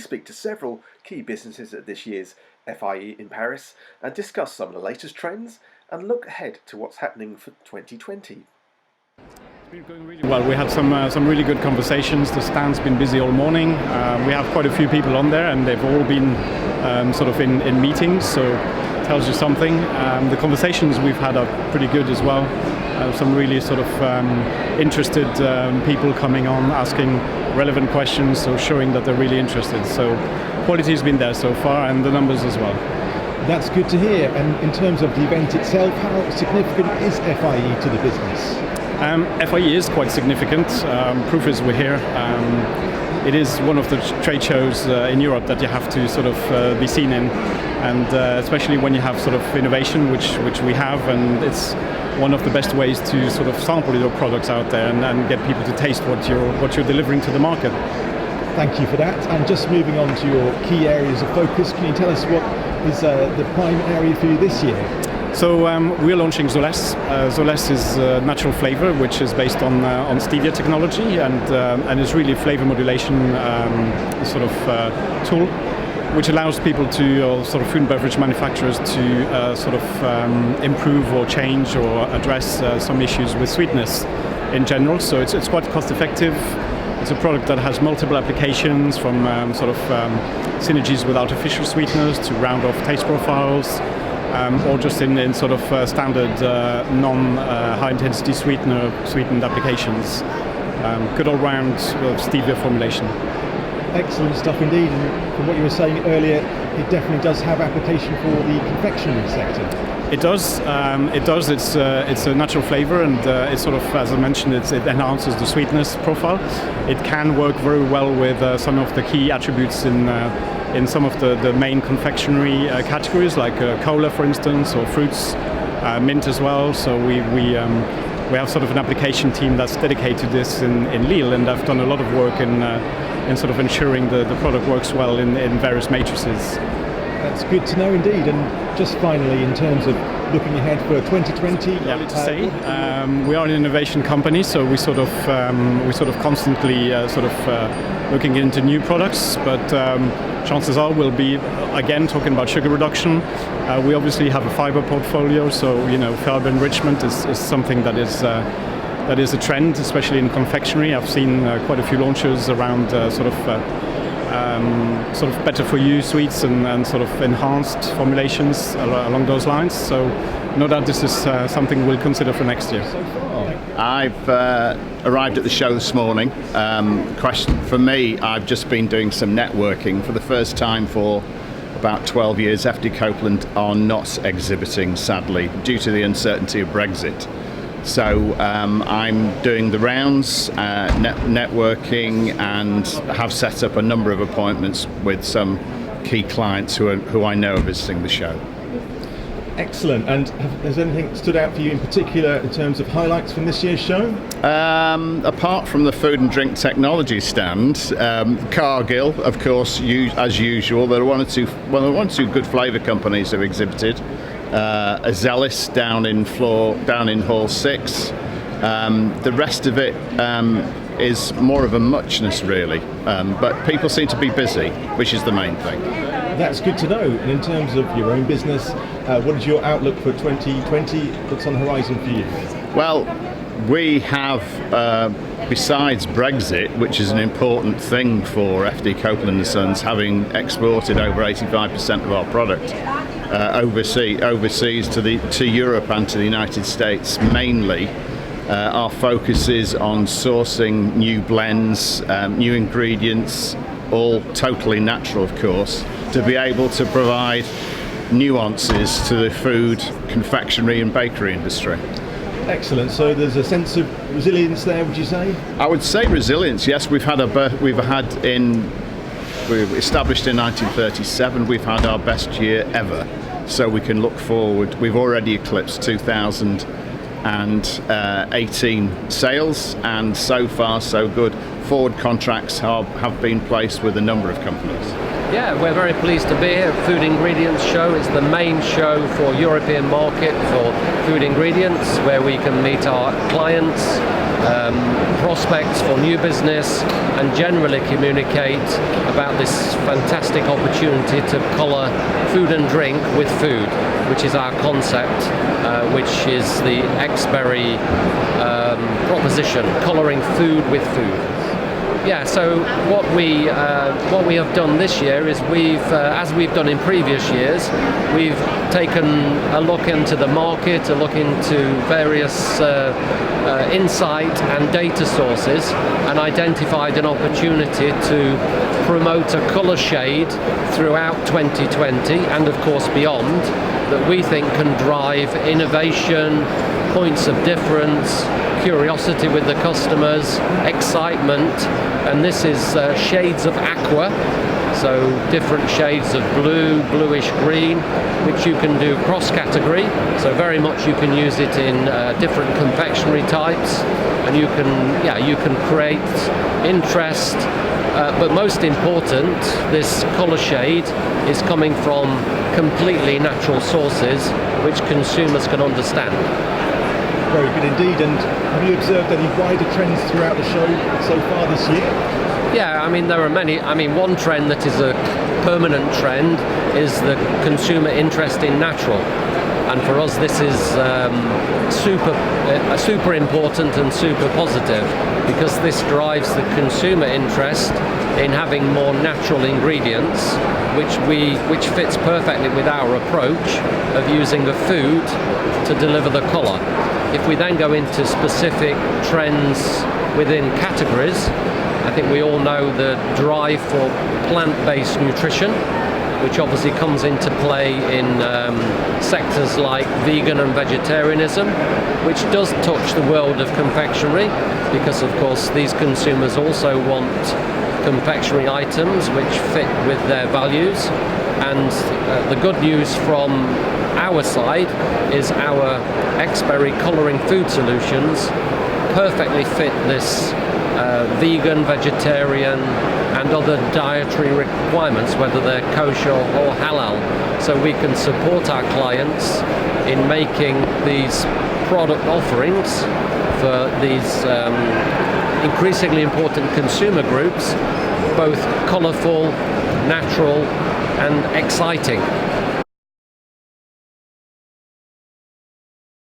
speak to several key businesses at this year's FIE in Paris and discuss some of the latest trends and look ahead to what's happening for 2020. Well, we had some really good conversations. The stand's been busy all morning. We have quite a few people on there, and they've all been sort of in meetings, so it tells you something. The conversations we've had are pretty good as well. Some really sort of interested people coming on, asking relevant questions, so showing that they're really interested. So quality has been there so far, and the numbers as well. That's good to hear. And in terms of the event itself, how significant is FIE to the business? FIE is quite significant. Proof is we're here. It is one of the trade shows in Europe that you have to sort of be seen in, and especially when you have sort of innovation, which we have, and it's one of the best ways to sort of sample your products out there and get people to taste what you're delivering to the market. Thank you for that. And just moving on to your key areas of focus, can you tell us what is the prime area for you this year? So we're launching Zoless. Zoless is a natural flavor, which is based on stevia technology, and is really a flavor modulation sort of tool, which allows people to, sort of food and beverage manufacturers to sort of improve or change or address some issues with sweetness in general. So it's quite cost effective. It's a product that has multiple applications, from sort of synergies with artificial sweeteners to round off taste profiles, or just in sort of standard non-high intensity sweetened applications. Good all-round stevia formulation. Excellent stuff indeed, and from what you were saying earlier, it definitely does have application for the confectionery sector. It does. It's a natural flavour, and it's sort of, as I mentioned, it enhances the sweetness profile. It can work very well with some of the key attributes in some of the main confectionery categories, like cola, for instance, or fruits, mint as well. So we have sort of an application team that's dedicated to this in Lille, and I've done a lot of work in sort of ensuring the product works well in various matrices. That's good to know indeed. And just finally, in terms of looking ahead for 2020, we are an innovation company, so we sort of constantly looking into new products. But chances are we'll be again talking about sugar reduction. We obviously have a fiber portfolio, so fiber enrichment is something that is a trend, especially in confectionery. I've seen quite a few launches around sort of better for you sweets and sort of enhanced formulations along those lines. So no doubt this is something we'll consider for next year. I've arrived at the show this morning. Question for me, I've just been doing some networking for the first time for about 12 years. F.D.Copeland are not exhibiting, sadly, due to the uncertainty of Brexit. So I'm doing the rounds, networking, and have set up a number of appointments with some key clients who I know are visiting the show. Excellent. And has anything stood out for you in particular in terms of highlights from this year's show? Apart from the food and drink technology stand, Cargill, of course, as usual. There are one or two good flavour companies who exhibited. Azelis down in Hall 6. The rest of it is more of a muchness, really. But people seem to be busy, which is the main thing. That's good to know. And in terms of your own business, what is your outlook for 2020? What's on the horizon for you? Well, we have, besides Brexit, which is an important thing for F.D.Copeland & Sons, having exported over 85% of our product overseas to Europe and to the United States mainly. Our focus is on sourcing new blends, new ingredients, all totally natural, of course, to be able to provide nuances to the food, confectionery and bakery industry. Excellent. So there's a sense of resilience there, would you say? I would say resilience, yes. We established in 1937, we've had our best year ever, so we can look forward. We've already eclipsed 2018 sales, and so far so good. Forward contracts have been placed with a number of companies. Yeah, we're very pleased to be here at Food Ingredients Show. It's the main show for European market for food ingredients, where we can meet our clients, prospects for new business, and generally communicate about this fantastic opportunity to colour food and drink with food, which is our concept, which is the Xberry proposition, colouring food with food. Yeah, so what we have done this year is as we've done in previous years, we've taken a look into the market, a look into various insight and data sources, and identified an opportunity to promote a colour shade throughout 2020 and of course beyond, that we think can drive innovation, points of difference, curiosity with the customers, excitement, and this is shades of aqua, so different shades of blue, bluish green, which you can do cross-category, so very much you can use it in different confectionery types, and you can create interest, but most important, this colour shade is coming from completely natural sources which consumers can understand. Very good indeed. And have you observed any wider trends throughout the show so far this year? Yeah, I mean, there are many. I mean, one trend that is a permanent trend is the consumer interest in natural. And for us, this is super important and super positive, because this drives the consumer interest in having more natural ingredients, which fits perfectly with our approach of using the food to deliver the colour. If we then go into specific trends within categories, I think we all know the drive for plant-based nutrition, which obviously comes into play in sectors like vegan and vegetarianism, which does touch the world of confectionery, because of course these consumers also want confectionery items which fit with their values. And the good news from our side is our Xberry colouring food solutions perfectly fit this vegan, vegetarian and other dietary requirements, whether they're kosher or halal. So we can support our clients in making these product offerings for these increasingly important consumer groups, both colourful, natural and exciting.